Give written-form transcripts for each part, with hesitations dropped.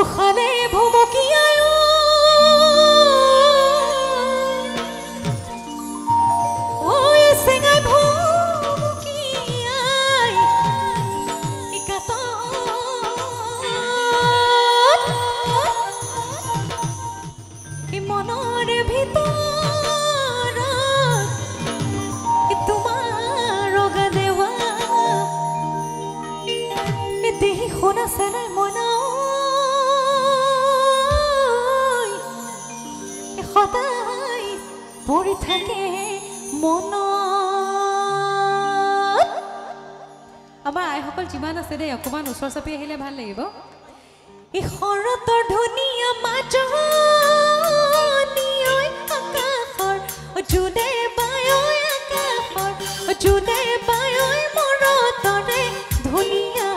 উখানে ভুমুকিয়ায় ওই সেঙাই ভুমুকিয়াই ইকাত ই মনৰ ভিতৰত তোমাৰ ৰগা দেৱা দেহি শুনা চেনাই মনা সদায় পৰি থাকে মনত আমাৰ আইসকল যিমান আছে দেই অকণমান ওচৰ চাপি আহিলে ভাল লাগিব এই শৰতৰ ধুনীয়া মাজনী ঐ আকাশৰ জোনে বায় আকাশৰ জোনে বায় মৰতৰে ধুনীয়া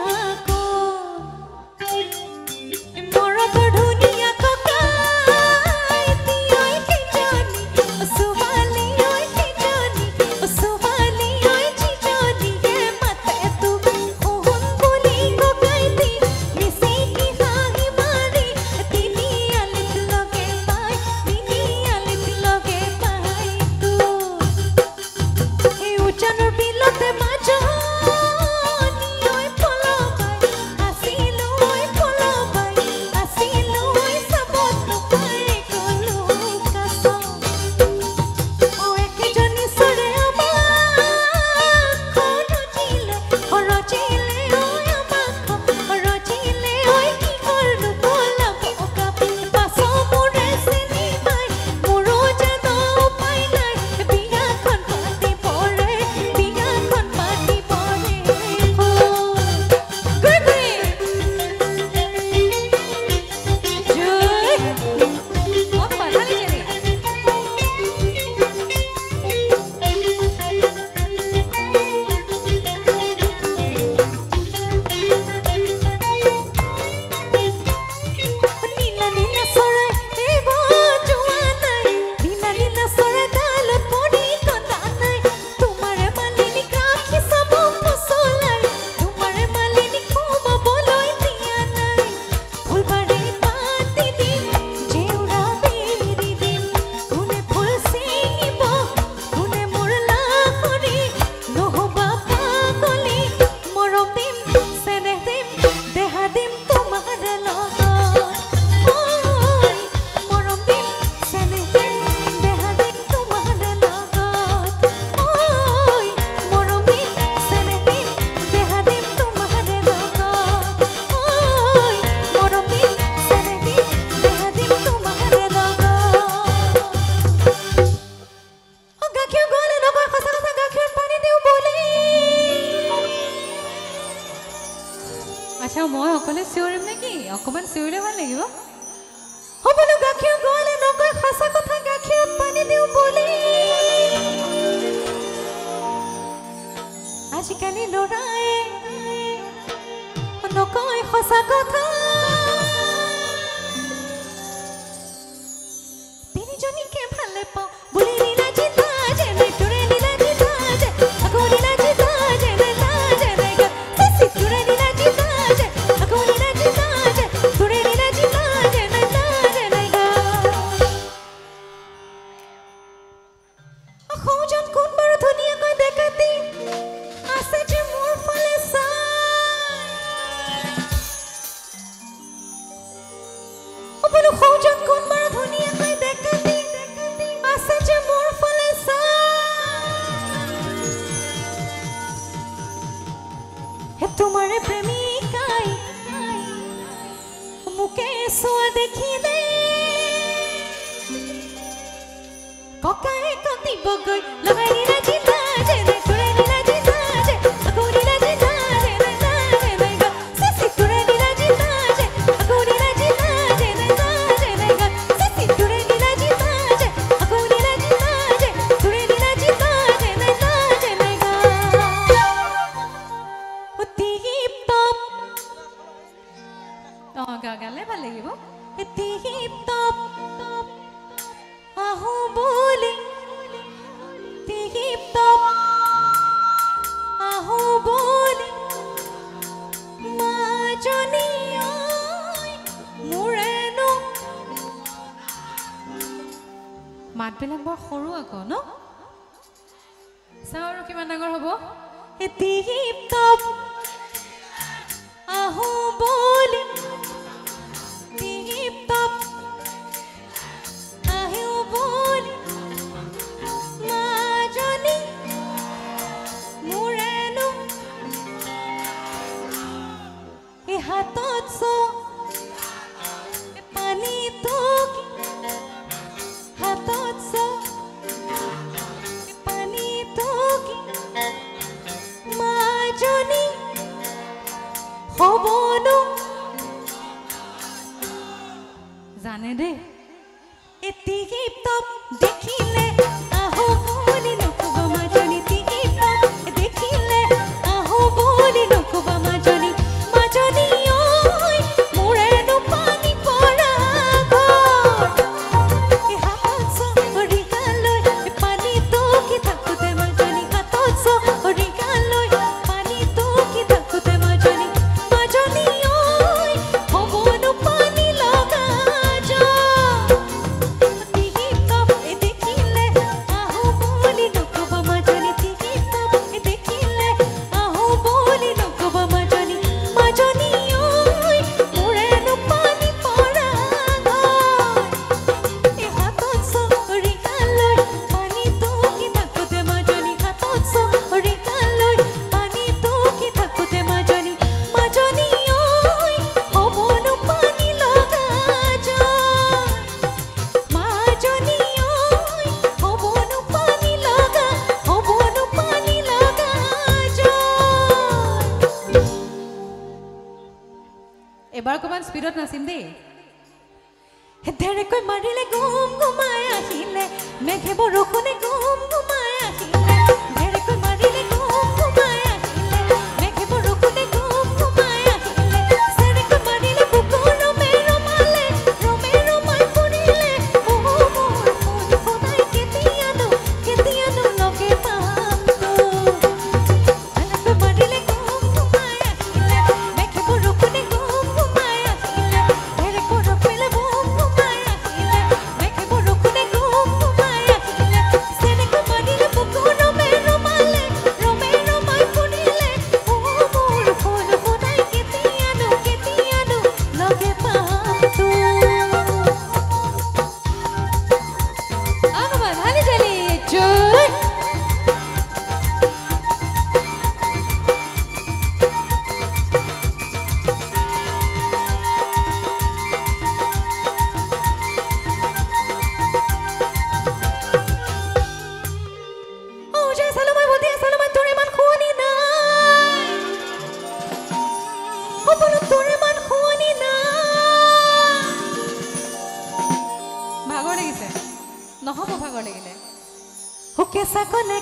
আচ্ছা মই অকলে চিঞৰিম নেকি অকমান চিঞৰিলে ভাল লাগিব হবলো গাখীৰ গলে নকয় সঁচা কথা গাখীৰত পানী দিও বুলি আজিকালি লৰাই নকয় সঁচা কথা তিনিজনীকে ভালে পাওঁ বুলি নীলাজি তাজে তোৰে নীলাজি তাজে আকৌ নীলাজি তাজে तुम्हारे प्रेमिकाई मुके सोआ देखिले ककाए कति बगै लगाई नीला जिता जे रे तुरे नीला जिता जे अको नीला जिता जे रे ना जे रे गा ससी तुरे नीला जिता जे अको नीला जिता जे रे ना जे रे गा ससी तुरे नीला जिता जे अको नीला जिता जे तुरे नीला जिता जे रे ना जे रे गा গালে ভাল লাগিব টিপ টপ আহো বলি টিপ টপ আহো বলি মাজনী মাতবিলাক বৰ সৰু আকৌ ন চাও আৰু কিমান ডাঙৰ হ'ব টিপ টপ আহো বলি টিপ টপ আহিও বলি মাজনী মুৰেনো এই হাতত চ পানী টকি হাতত চ পানী টকি মাজনী হবনো জানে দে এটি গিফটপ দেখিলে আহো বলি নকব মাজনী টিকি টপ দেখিলে আহো বলি নকব মাজনী মাজনী ওই মুৰেনো পানী পৰা গল হাতত চৰি গালৈ পানী টকি থাকোতে মাজনী হাতত চৰি গালৈ পানী টকি থাকোতে মাজনী মাজনী ওই হবনো পানী লগা টিকি টপ দেখিলে আহো বলি নকব মাজনী টিকি টপ দেখিলে আহো বলি নকব মাজনী মাজনী ওই মুৰেনো পানী পৰা গল হাতত চৰি গালৈ পানী টকি থাকোতে মাজনী হাতত চৰি গালৈ পানী টকি থাকোতে মাজনী মাজনী ওই হবনো পানী লগা মাজনী ওই হবনো পানী লগা এবাৰ কমান স্পীডত নাচিম দেই ধেৰেকৈ মাৰিলে গুম গুমাই আহিলে মেঘে বৰষুণে গুম গুমাই আহিলে ধেৰেকৈ মাৰিলে গুম গুমাই আহিলে মেঘে বৰষুণে গুম গুমাই আহিলে চেৰেকৈ মাৰিলে বুকু ৰমে ৰমালে ৰমে ৰমাই পৰিলে অ মোৰ মন সদায় কেতিয়ানো লগে পাম ধেৰেকৈ মাৰিলে গুম গুমাই আহিলে মেঘে বৰষুণে গুম গুমাই আহিলে ধেৰেকৈ ৰখিলে বুম গুমাই আহিলে মেঘে বৰষুণে গুম গুমাই আহিলে চেৰেকৈ মাৰিলে বুকু ৰমে ৰমালে ৰমে ৰমাই পৰিলে অ মোৰ মন সদায় কেতিয়ানো লগে পাম আগবান হালি জালি জয় ও জয় সালামাই বদি সালামাই তোরে মান খুনি নাই ও বলো তোরে মান খুনি নাই ভাগৰ লাগিছে নহব ভাগৰ লাগিলে ও কেঁচা কলে